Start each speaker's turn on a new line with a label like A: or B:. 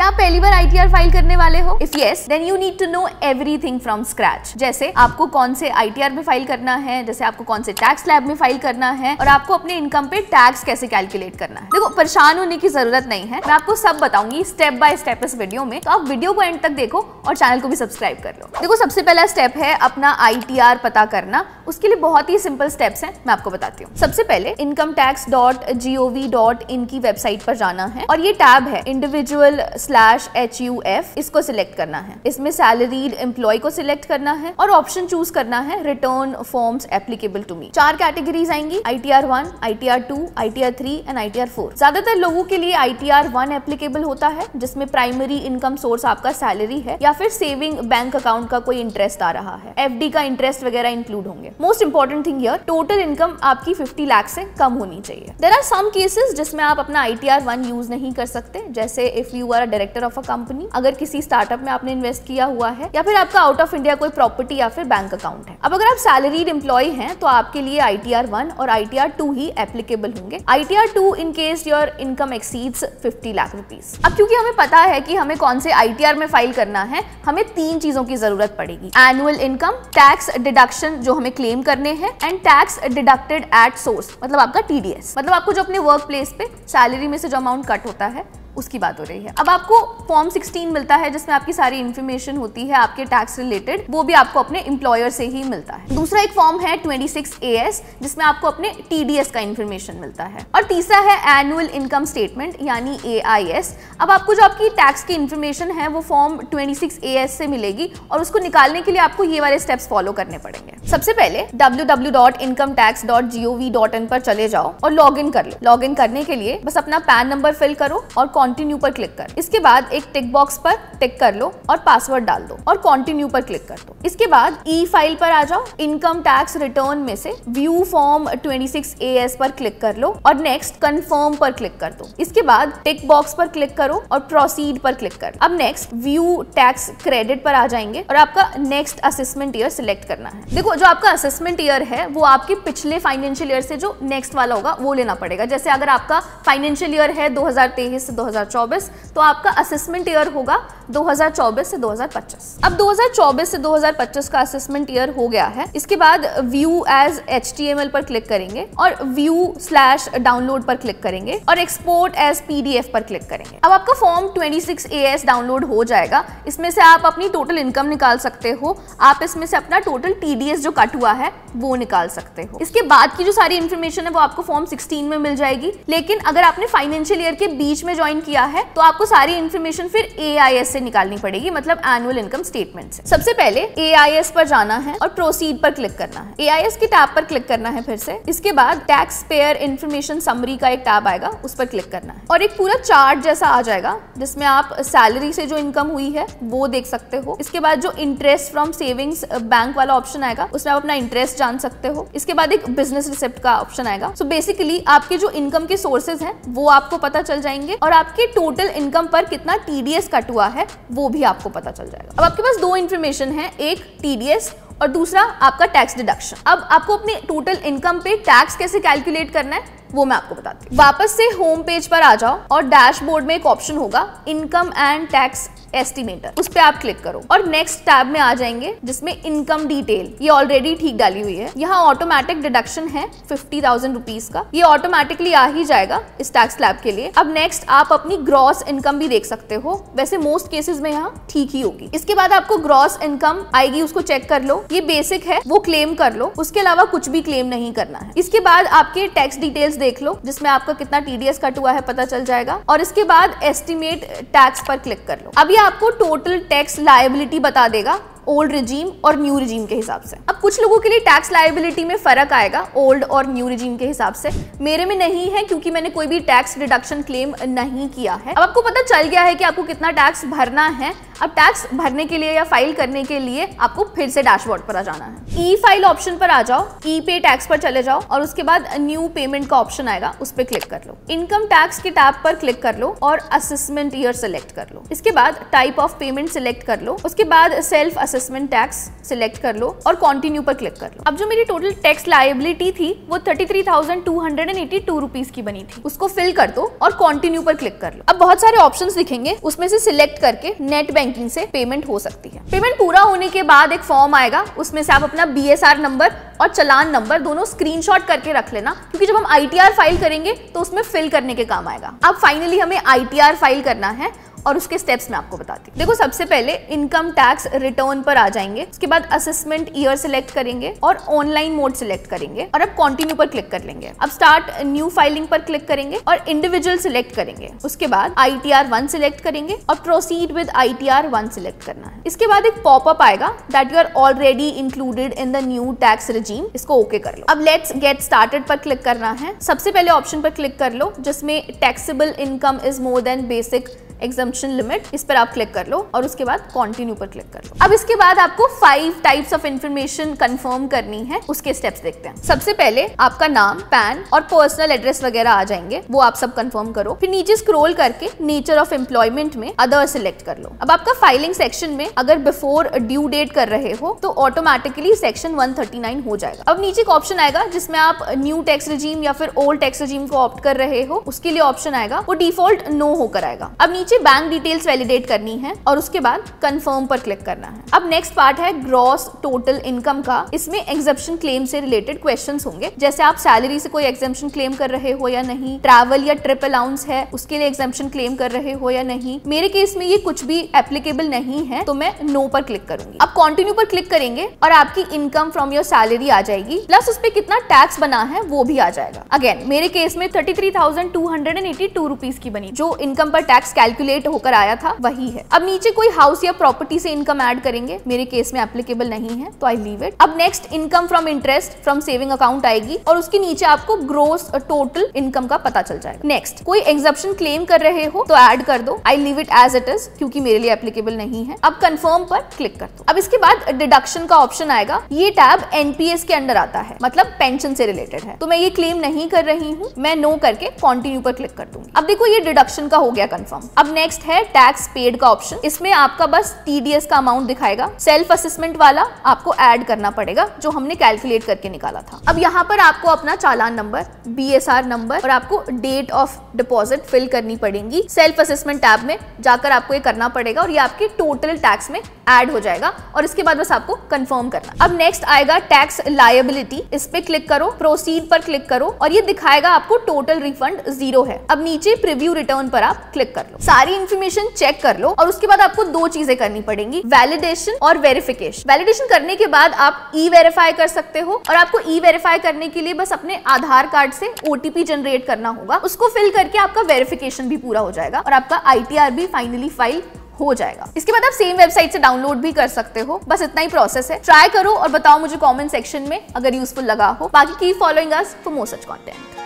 A: क्या आप पहली बार ITR फाइल करने वाले हो? If yes, then you need to know everything from scratch. जैसे आपको कौन से ITR में फाइल करना है, जैसे आपको कौन से टैक्स स्लैब में फाइल करना है, और आपको अपने इनकम पे टैक्स कैसे कैलकुलेट करना है। देखो, परेशान होने की जरूरत नहीं है, मैं आपको सब बताऊंगी स्टेप बाय स्टेप इस वीडियो में। तो आप वीडियो को एंड तक देखो और चैनल को भी सब्सक्राइब कर लो। देखो, सबसे पहला स्टेप है अपना ITR पता करना। उसके लिए बहुत ही सिंपल स्टेप्स हैं, मैं आपको बताती हूँ। सबसे पहले incometax.gov.in की वेबसाइट पर जाना है और ये टैब है individual/HUF, इसको सिलेक्ट करना है। इसमें सैलरीड एम्प्लॉय को सिलेक्ट करना है और ऑप्शन चूज करना है return forms applicable to me. 4 categories आएंगी, ITR 1, ITR 2, ITR 3 and ITR 4। ज्यादातर लोगों के लिए ITR 1 एप्लीकेबल होता है, जिसमें प्राइमरी इनकम सोर्स आपका सैलरी है या फिर सेविंग बैंक अकाउंट का कोई इंटरेस्ट आ रहा है, FD का इंटरेस्ट वगैरह इंक्लूड होंगे। Most important thing here, total income आपकी 50 लाख से कम होनी चाहिए। देयर आर सम केसेस जिसमें आप अपना ITR 1 यूज नहीं कर सकते, जैसे if you are a director of a company, अगर किसी स्टार्टअप में आपने इन्वेस्ट किया हुआ है, या फिर आपका आउट ऑफ इंडिया कोई प्रॉपर्टी या फिर बैंक अकाउंट है। अब अगर आप सैलरीड एम्प्लॉय हैं तो आपके लिए ITR 1 और ITR 2 ही एप्लीकेबल होंगे। ITR 2 in case your income exceeds 50 lakh rupees. अब क्योंकि हमें पता है कि हमें कौन से ITR में फाइल करना है, हमें 3 चीजों की जरूरत पड़ेगी। एनुअल इनकम, टैक्स डिडक्शन जो हमें क्लेम करने हैं, and tax deducted at source, मतलब आपका TDS, मतलब आपको जो अपने वर्क प्लेस पे सैलरी में से जो अमाउंट कट होता है उसकी बात हो रही है। अब आपको फॉर्म 16 मिलता है जिसमें आपकी सारी इंफॉर्मेशन होती है आपके टैक्स रिलेटेड, वो भी आपको अपने एम्प्लॉयर से ही मिलता है। दूसरा एक फॉर्म है 26AS, जिसमें आपको अपने TDS का इंफॉर्मेशन मिलता है। और तीसरा है एनुअल इनकम स्टेटमेंट यानी AIS। अब आपको जो आपकी टैक्स की इंफॉर्मेशन है वो फॉर्म 26AS से मिलेगी और उसको निकालने के लिए आपको ये वाले स्टेप्स फॉलो करने पड़ेंगे। सबसे पहले www.incometax.gov.in पर चले जाओ और लॉग इन कर लो। लॉग इन करने के लिए बस अपना पैन नंबर फिल करो और कंटिन्यू पर क्लिक कर। इसके बाद एक टिक बॉक्स पर टिक कर लो और पासवर्ड डाल दो और कंटिन्यू पर क्लिक कर दो। इसके बाद ई फाइल पर आ जाओ, इनकम टैक्स रिटर्न में से व्यू फॉर्म 26AS पर क्लिक कर लो और नेक्स्ट कंफर्म पर क्लिक कर दो। इसके बाद टिक बॉक्स पर क्लिक करो और प्रोसीड पर क्लिक कर। अब नेक्स्ट व्यू टैक्स क्रेडिट पर आ जाएंगे और आपका नेक्स्ट असेसमेंट ईयर सिलेक्ट करना है। देखो, जो आपका असेसमेंट ईयर है वो आपके पिछले फाइनेंशियल ईयर से जो नेक्स्ट वाला होगा वो लेना पड़ेगा। जैसे अगर आपका फाइनेंशियल ईयर है 2023 से 2024, तो आपका असेसमेंट ईयर होगा 2024 से 2025। अब 2024 से 2025 का असेसमेंट ईयर हो गया है। इसके बाद व्यू एज HTML पर क्लिक करेंगे और व्यू/डाउनलोड पर क्लिक करेंगे और एक्सपोर्ट एज PDF पर क्लिक करेंगे। अब आपका फॉर्म 26AS डाउनलोड हो जाएगा। इसमें से आप अपनी टोटल इनकम निकाल सकते हो, आप इसमें से अपना टोटल TDS जो कट हुआ है वो निकाल सकते हो। इसके बाद की जो सारी इंफॉर्मेशन है वो आपको फॉर्म 16 में मिल जाएगी। लेकिन अगर आपने फाइनेंशियल ईयर के बीच में ज्वाइन किया है तो आपको सारी इंफॉर्मेशन फिर AIS से निकालनी पड़ेगी, मतलब एनुअल इनकम स्टेटमेंट से। सबसे पहले AIS पर जाना है और प्रोसीड पर क्लिक करना है। AIS के टैब पर क्लिक करना है फिर से। इसके बाद टैक्स पेयर इंफॉर्मेशन समरी का एक टैब आएगा, उस पर क्लिक करना है और एक पूरा चार्ट जैसा आ जाएगा जिसमें आप सैलरी से जो इनकम हुई है वो देख सकते हो। इसके बाद जो इंटरेस्ट फ्रॉम सेविंग्स बैंक वाला ऑप्शन आएगा उसमें आप अपना इंटरेस्ट जान सकते हो। इसके बाद एक बिजनेस रिसिप्ट का ऑप्शन आएगा। सो बेसिकली आपके जो इनकम के सोर्सेज हैं वो आपको पता चल जाएंगे और आपके टोटल इनकम पर कितना TDS कट हुआ है वो भी आपको पता चल जाएगा। अब आपके पास 2 इंफॉर्मेशन है, एक TDS और दूसरा आपका टैक्स डिडक्शन। अब आपको अपने टोटल इनकम पे टैक्स कैसे कैलकुलेट करना है वो मैं आपको बताती हूँ। वापस से होम पेज पर आ जाओ और डैशबोर्ड में एक ऑप्शन होगा इनकम एंड टैक्स एस्टिमेटर, उस पे आप क्लिक करो और नेक्स्ट टैब में आ जाएंगे जिसमें इनकम डिटेल, ये ऑलरेडी ठीक डाली हुई है। यहाँ ऑटोमेटिक डिडक्शन है 50,000 रुपीज का, ये ऑटोमेटिकली आ ही जाएगा इस टैक्स स्लैब के लिए। अब नेक्स्ट आप अपनी ग्रॉस इनकम भी देख सकते हो, वैसे मोस्ट केसेस में यहाँ ठीक ही होगी। इसके बाद आपको ग्रॉस इनकम आएगी, उसको चेक कर लो, ये बेसिक है वो क्लेम कर लो, उसके अलावा कुछ भी क्लेम नहीं करना है। इसके बाद आपके टैक्स डिटेल्स देख लो जिसमें आपका कितना TDS कट हुआ है पता चल जाएगा और इसके बाद एस्टिमेट टैक्स पर क्लिक कर लो। अब ये आपको टोटल टैक्स लायबिलिटी बता देगा ओल्ड रिजीम और न्यू रिजीम के हिसाब से। अब कुछ लोगों के लिए टैक्स लायबिलिटी में फर्क आएगा ओल्ड और न्यू रिजीम के हिसाब से, मेरे में नहीं है क्योंकि मैंने कोई भी टैक्स रिडक्शन क्लेम नहीं किया है। अब आपको पता चल गया है कि आपको कितना टैक्स भरना है। अब टैक्स भरने के लिए या फाइल करने के लिए आपको फिर से डैशबोर्ड पर आ जाना है। ई फाइल ऑप्शन पर आ जाओ, ई पे टैक्स पर चले जाओ और उसके बाद न्यू पेमेंट का ऑप्शन आएगा, उस पर क्लिक कर लो। इनकम टैक्स के टैब पर क्लिक कर लो और असेसमेंट ईयर सेलेक्ट कर लो। इसके बाद टाइप ऑफ पेमेंट सिलेक्ट कर लो। उसके बाद सेल्फ असेसमेंट टैक्स सिलेक्ट कर लो और कंटिन्यू पर क्लिक कर लो। अब जो मेरी टोटल टैक्स लायबिलिटी थी वो 33,282 रुपीज की बनी थी, उसको फिल कर दो और कंटिन्यू पर क्लिक कर लो। अब बहुत सारे ऑप्शंस दिखेंगे, उसमें से सिलेक्ट करके नेट बैंकिंग से पेमेंट हो सकती है। पेमेंट पूरा होने के बाद एक फॉर्म आएगा, उसमें से आप अपना BSR नंबर और चालान नंबर दोनों स्क्रीनशॉट करके रख लेना, क्योंकि जब हम ITR फाइल करेंगे तो उसमें फिल करने के काम आएगा। अब फाइनली हमें ITR फाइल करना है और उसके स्टेप्स मैं आपको बताती हूँ। देखो, सबसे पहले इनकम टैक्स रिटर्न पर आ जाएंगे, उसके बाद असेसमेंट ईयर सिलेक्ट करेंगे और ऑनलाइन मोड सिलेक्ट करेंगे और अब कंटिन्यू पर क्लिक कर लेंगे। अब स्टार्ट न्यू फाइलिंग पर क्लिक करेंगे और इंडिविजुअल सिलेक्ट करेंगे। उसके बाद ITR 1 सिलेक्ट करेंगे और प्रोसीड विद ITR 1 सिलेक्ट करना है। इसके बाद एक पॉपअप आएगा that you are already included in the new tax regime, इसको ओके कर लो। अब लेट्स गेट स्टार्टेड पर क्लिक करना है। सबसे पहले ऑप्शन पर क्लिक कर लो जिसमें taxable income is more than basic exemption limit, इस पर आप क्लिक कर लो और उसके बाद कंटिन्यू पर क्लिक कर लो। अब इसके बाद आपको 5 टाइप्स ऑफ इंफॉर्मेशन कंफर्म करनी है, उसके स्टेप्स देखते हैं। सबसे पहले आपका नाम, पैन और पर्सनल एड्रेस वगैरह आ जाएंगे, वो आप सब कंफर्म करो। फिर नीचे स्क्रॉल करके नेचर ऑफ एम्प्लॉयमेंट में अदर सिलेक्ट कर लो। अब आपका फाइलिंग सेक्शन में अगर बिफोर ड्यू डेट कर रहे हो तो ऑटोमेटिकली सेक्शन 139 हो जाएगा। अब नीचे एक ऑप्शन आएगा जिसमें आप न्यू टैक्स रिजीम या फिर ओल्ड टैक्स रिजीम को ऑप्ट कर रहे हो, उसके लिए ऑप्शन आएगा, वो डिफॉल्ट नो होकर आएगा। अब नीचे बैंक डिटेल्स वैलिडेट करनी है और उसके बाद कंफर्म पर क्लिक करना है। अब नेक्स्ट पार्ट है ग्रॉस टोटल इनकम का। इसमें एग्जम्पशन क्लेम से रिलेटेड क्वेश्चंस होंगे, जैसे आप सैलरी से कोई एग्जम्पशन क्लेम कर रहे हो या नहीं, ट्रैवल या ट्रिप अलाउंस है उसके लिए एग्जम्पशन क्लेम कर रहे हो या नहीं। मेरे केस में ये कुछ भी एप्लीकेबल नहीं है तो मैं नो पर क्लिक करूंगी। अब कंटिन्यू पर क्लिक करेंगे और आपकी इनकम फ्रॉम योर सैलरी आ जाएगी, प्लस उस पर कितना टैक्स बना है वो भी आ जाएगा। अगेन मेरे केस में 33,282 रुपीज की बनी, जो इनकम पर टैक्स कैलकुलेट होकर आया था वही है। अब नीचे कोई हाउस या प्रॉपर्टी से इनकम ऐड करेंगे, मेरे केस में एप्लीकेबल नहीं है तो आई लीव इट। अब next income from interest from saving account आएगी और उसके नीचे आपको ग्रोस टोटल इनकम का पता चल जाएगा। नेक्स्ट कोई एग्जम्पशन क्लेम कर रहे हो तो ऐड कर दो, I leave it as it is क्योंकि मेरे लिए एप्लीकेबल नहीं है। अब कंफर्म पर क्लिक कर दो। अब इसके बाद डिडक्शन का ऑप्शन आएगा, ये टैब NPS के अंडर आता है, मतलब पेंशन से रिलेटेड है, तो मैं ये क्लेम नहीं कर रही हूँ, मैं नो करके कंटिन्यू पर क्लिक कर दूंगी। अब देखो ये डिडक्शन का हो गया कंफर्म। अब नेक्स्ट है टैक्स पेड का ऑप्शन, इसमें आपका बस TDS का अमाउंट दिखाएगा, सेल्फ असेसमेंट वाला आपको ऐड करना पड़ेगा जो हमने कैलकुलेट करके निकाला था। अब यहाँ पर आपको अपना चालान नंबर, BSR नंबर और आपको डेट ऑफ डिपॉजिट फिल करनी पड़ेगी। सेल्फ असेसमेंट टैब में जाकर आपको ये करना पड़ेगा और ये आपके टोटल टैक्स में ऐड हो जाएगा और इसके बाद बस आपको कंफर्म करना। अब नेक्स्ट आएगा टैक्स लायबिलिटी, इस पे क्लिक करो, प्रोसीड पर क्लिक करो और ये दिखाएगा आपको टोटल रिफंड 0 है। अब नीचे प्रीव्यू रिटर्न पर आप क्लिक कर लो, सारी इंफॉर्मेशन चेक कर लो और उसके बाद आपको 2 चीजें करनी पड़ेंगी, वैलिडेशन और वेरिफिकेशन। वैलिडेशन करने के बाद आप ई-वेरीफाई कर सकते हो और आपको ई-वेरीफाई करने के लिए बस अपने आधार कार्ड से OTP जनरेट करना होगा, उसको फिल करके आपका वेरिफिकेशन भी पूरा हो जाएगा और आपका ITR भी फाइनली फाइल हो जाएगा। इसके बाद आप सेम वेबसाइट से डाउनलोड भी कर सकते हो, बस इतना ही प्रोसेस है। ट्राई करो और बताओ मुझे कमेंट सेक्शन में अगर यूजफुल लगा हो। बाकी keep following us for more such content.